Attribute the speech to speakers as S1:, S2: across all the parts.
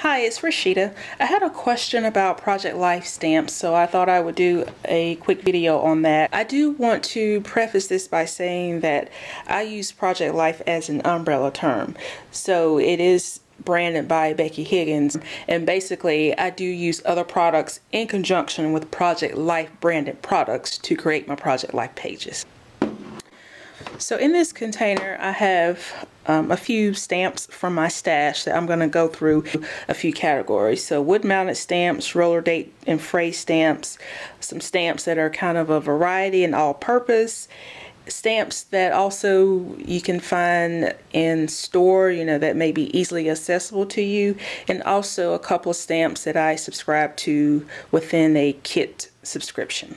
S1: Hi, it's Rashida. I had a question about Project Life stamps, so I thought I would do a quick video on that. I do want to preface this by saying that I use Project Life as an umbrella term. So it is branded by Becky Higgins, and basically I do use other products in conjunction with Project Life branded products to create my Project Life pages. So in this container I have a few stamps from my stash that I'm going to go through a few categories. So wood mounted stamps, roller date and phrase stamps, some stamps that are kind of a variety and all purpose, stamps that also you can find in store, that may be easily accessible to you, and also a couple of stamps that I subscribe to within a kit subscription.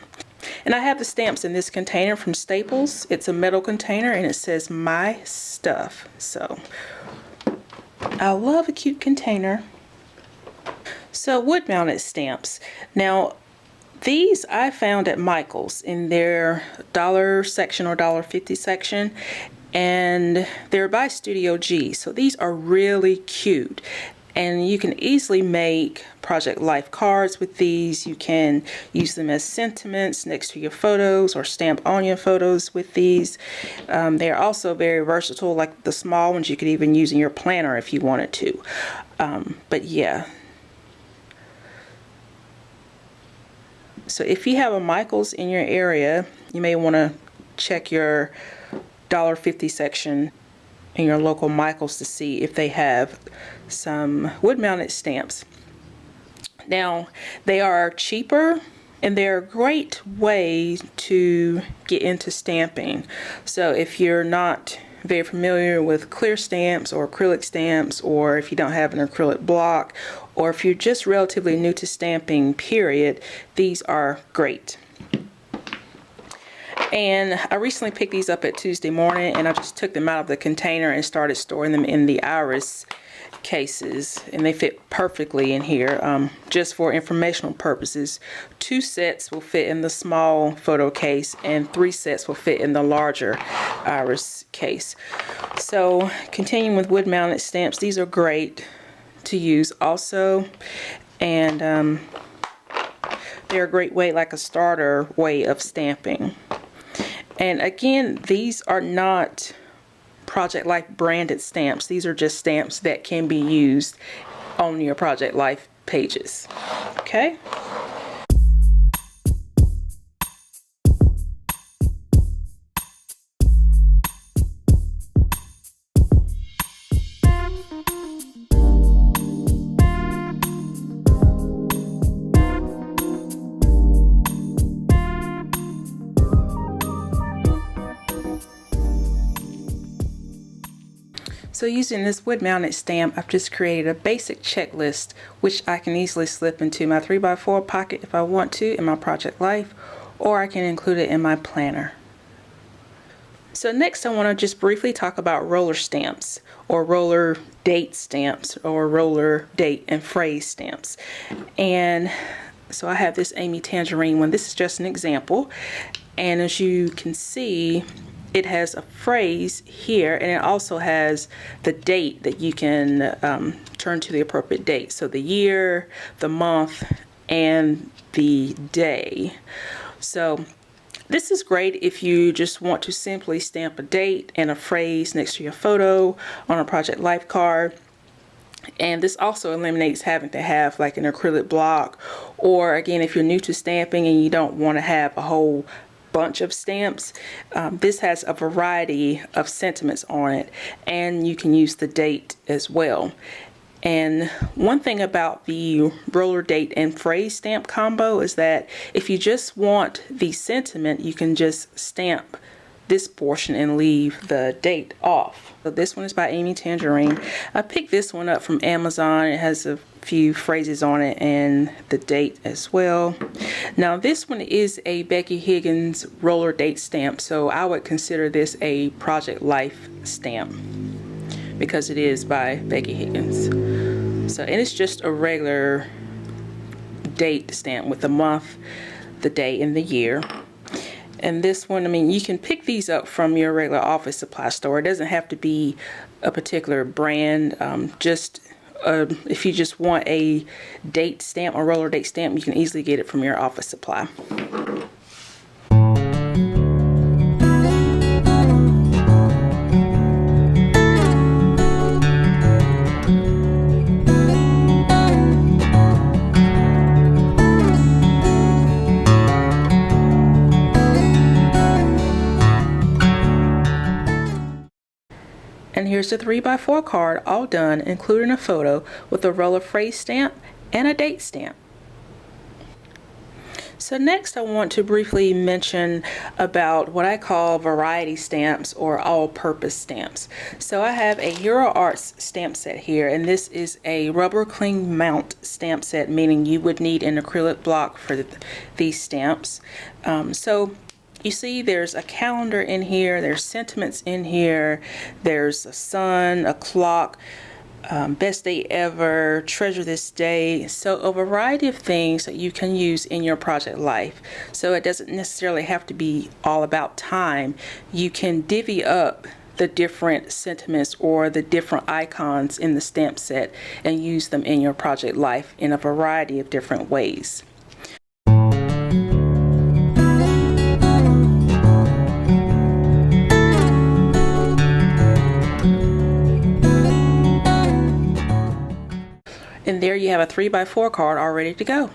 S1: And I have the stamps in this container from Staples. It's a metal container and it says My Stuff. So I love a cute container. So wood mounted stamps. Now these I found at Michael's in their dollar section or $1.50 section, and they're by Studio G. So these are really cute. And you can easily make Project Life cards with these. You can use them as sentiments next to your photos or stamp on your photos with these. They're also very versatile, like the small ones you could even use in your planner if you wanted to. But yeah. So if you have a Michael's in your area, you may want to check your $1.50 section in your local Michael's to see if they have some wood mounted stamps. Now they are cheaper and they're a great way to get into stamping. So if you're not very familiar with clear stamps or acrylic stamps, or if you don't have an acrylic block, or if you're just relatively new to stamping period, these are great. And I recently picked these up at Tuesday morning, and I just took them out of the container and started storing them in the Iris cases, and they fit perfectly in here. Just for informational purposes, 2 sets will fit in the small photo case and 3 sets will fit in the larger Iris case. So continuing with wood mounted stamps, these are great to use also, and they're a great way, like a starter way of stamping. And again, these are not Project Life branded stamps. These are just stamps that can be used on your Project Life pages. Okay? So using this wood mounted stamp, I've just created a basic checklist which I can easily slip into my 3x4 pocket if I want to in my Project Life, or I can include it in my planner. So next I want to just briefly talk about roller stamps, or roller date stamps, or roller date and phrase stamps. And so I have this Amy Tangerine one. This is just an example, and as you can see, it has a phrase here, and it also has the date that you can turn to the appropriate date. So the year, the month, and the day. So this is great if you just want to simply stamp a date and a phrase next to your photo on a Project Life card. And this also eliminates having to have like an acrylic block, or again, if you're new to stamping and you don't want to have a whole bunch of stamps, this has a variety of sentiments on it, and you can use the date as well. And one thing about the roller date and phrase stamp combo is that if you just want the sentiment, you can just stamp this portion and leave the date off. So this one is by Amy Tangerine. I picked this one up from Amazon. It has a few phrases on it and the date as well. Now this one is a Becky Higgins roller date stamp, so I would consider this a Project Life stamp because it is by Becky Higgins. So, and it's just a regular date stamp with the month, the day, and the year. And this one, I mean, you can pick these up from your regular office supply store. It doesn't have to be a particular brand. Just if you just want a date stamp or roller date stamp, you can easily get it from your office supply. And here's the 3x4 card all done, including a photo with a roller phrase stamp and a date stamp. So next I want to briefly mention about what I call variety stamps or all-purpose stamps. So I have a Hero Arts stamp set here, and this is a rubber cling mount stamp set, meaning you would need an acrylic block for these stamps. So you see there's a calendar in here, there's sentiments in here, there's a sun, a clock, best day ever, treasure this day. So a variety of things that you can use in your project life. So it doesn't necessarily have to be all about time. You can divvy up the different sentiments or the different icons in the stamp set and use them in your project life in a variety of different ways. And there you have a 3x4 card all ready to go.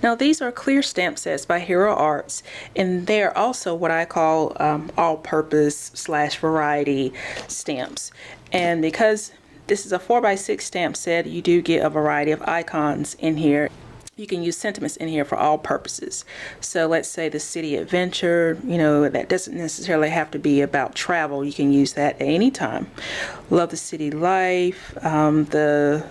S1: Now these are clear stamp sets by Hero Arts, and they're also what I call all-purpose / variety stamps. And because this is a 4x6 stamp set, you do get a variety of icons in here. You can use sentiments in here for all purposes. So let's say the city adventure, that doesn't necessarily have to be about travel. You can use that at any time. Love the city life, the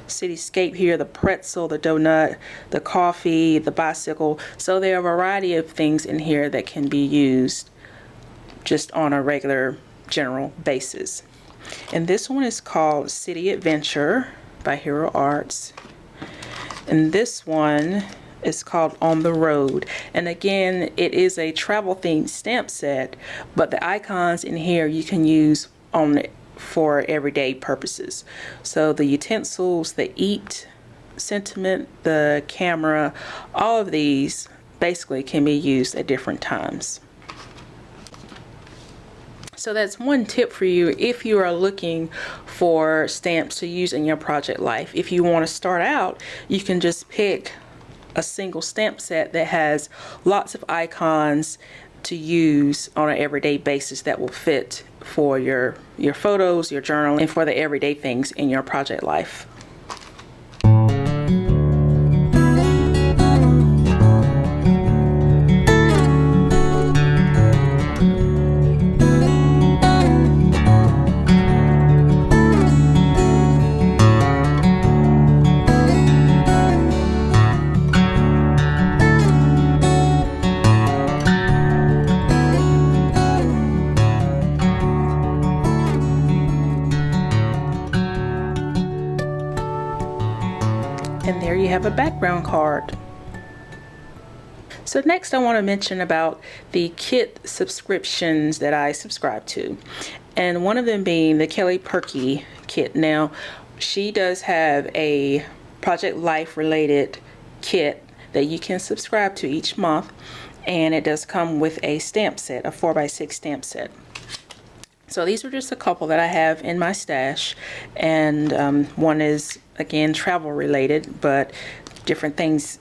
S1: cityscape here, the pretzel, the donut, the coffee, the bicycle. So there are a variety of things in here that can be used just on a regular general basis. And this one is called City Adventure by Hero Arts. And this one is called On the Road. And again, it is a travel themed stamp set, but the icons in here you can use for everyday purposes. So the utensils, the eat sentiment, the camera, all of these basically can be used at different times. So that's one tip for you if you are looking for stamps to use in your project life. If you want to start out, you can just pick a single stamp set that has lots of icons to use on an everyday basis that will fit for your photos, your journal, and for the everyday things in your project life. And there you have a background card. So next I want to mention about the kit subscriptions that I subscribe to. And one of them being the Kelly Purkey kit. Now, she does have a Project Life related kit that you can subscribe to each month. And it does come with a stamp set, a 4x6 stamp set. So these are just a couple that I have in my stash, and one is again travel related, but different things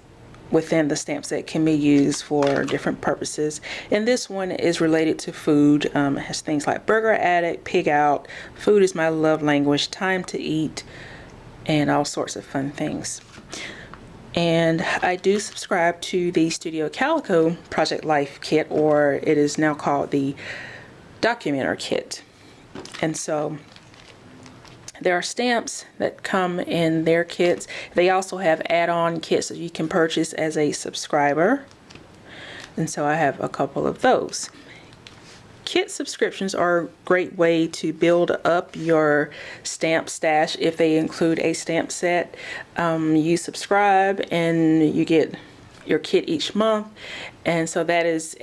S1: within the stamp set can be used for different purposes. And this one is related to food. It has things like Burger Addict, Pig Out, Food is My Love Language, Time to Eat, and all sorts of fun things. And I do subscribe to the Studio Calico Project Life kit, or it is now called the Documenter kit. And so there are stamps that come in their kits. They also have add-on kits that you can purchase as a subscriber. And so I have a couple of those. Kit subscriptions are a great way to build up your stamp stash if they include a stamp set. You subscribe and you get your kit each month, and so that is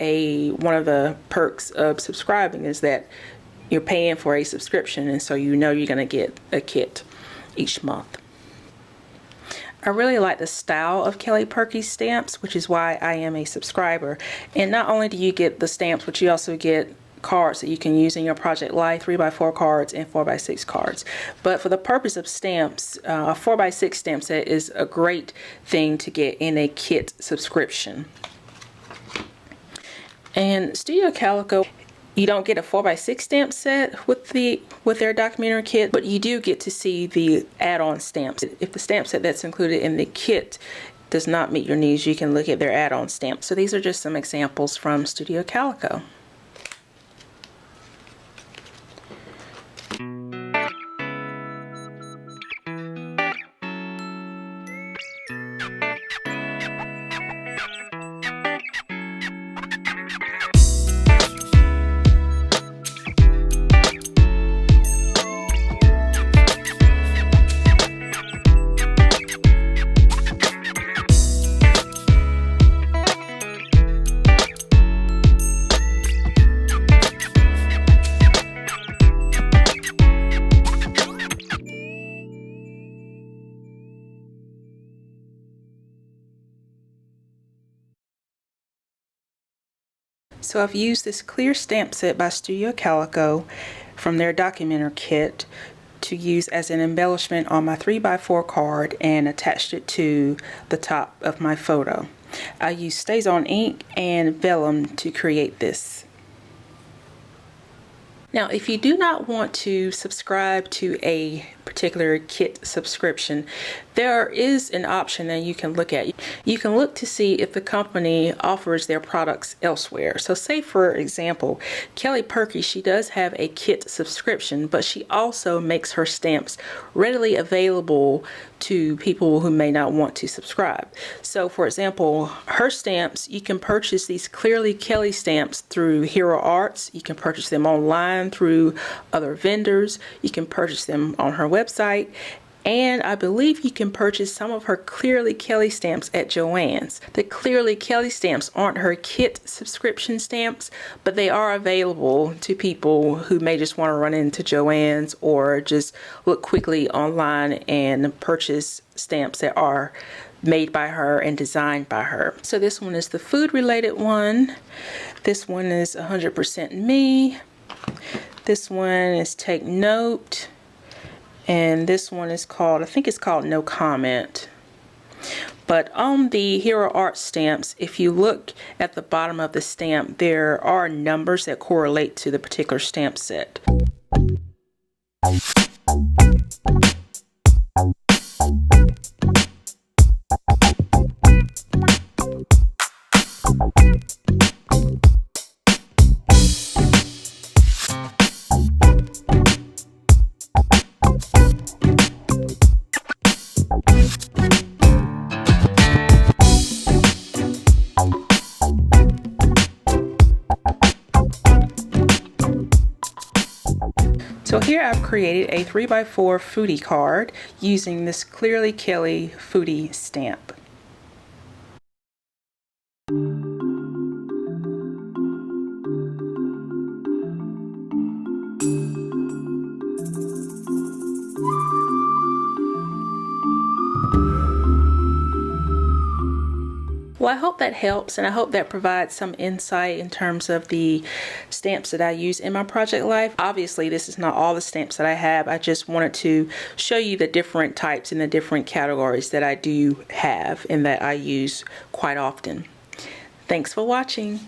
S1: one of the perks of subscribing, is that you're paying for a subscription, and so you know you're going to get a kit. each month. I really like the style of Kelly Purkey stamps, which is why I am a subscriber. And not only do you get the stamps, but you also get cards that you can use in your project life, 3x4 cards and 4x6 cards. But for the purpose of stamps, a 4x6 stamp set is a great thing to get in a kit subscription. And Studio Calico, you don't get a 4x6 stamp set with their documentary kit, but you do get to see the add-on stamps. If the stamp set that's included in the kit does not meet your needs, you can look at their add-on stamps. So these are just some examples from Studio Calico. So I've used this clear stamp set by Studio Calico from their documentary kit to use as an embellishment on my 3x4 card and attached it to the top of my photo. I used StazOn ink and vellum to create this. Now, if you do not want to subscribe to a particular kit subscription, there is an option that you can look at. You can look to see if the company offers their products elsewhere. So say, for example, Kelly Purkey, she does have a kit subscription, but she also makes her stamps readily available to people who may not want to subscribe. So for example, her stamps, you can purchase these Clearly Kelly stamps through Hero Arts. You can purchase them online through other vendors. You can purchase them on her website. And I believe you can purchase some of her Clearly Kelly stamps at Joann's. The Clearly Kelly stamps aren't her kit subscription stamps, but they are available to people who may just want to run into Joann's or just look quickly online and purchase stamps that are made by her and designed by her. So this one is the food related one. This one is 100% me. This one is Take Note. And this one is called, I think it's called No Comment. But on the Hero Art stamps, if you look at the bottom of the stamp, there are numbers that correlate to the particular stamp set. So here I've created a 3x4 foodie card using this Clearly Kelly foodie stamp. Well, I hope that helps, and I hope that provides some insight in terms of the stamps that I use in my project life. Obviously, this is not all the stamps that I have. I just wanted to show you the different types and the different categories that I do have and that I use quite often. Thanks for watching.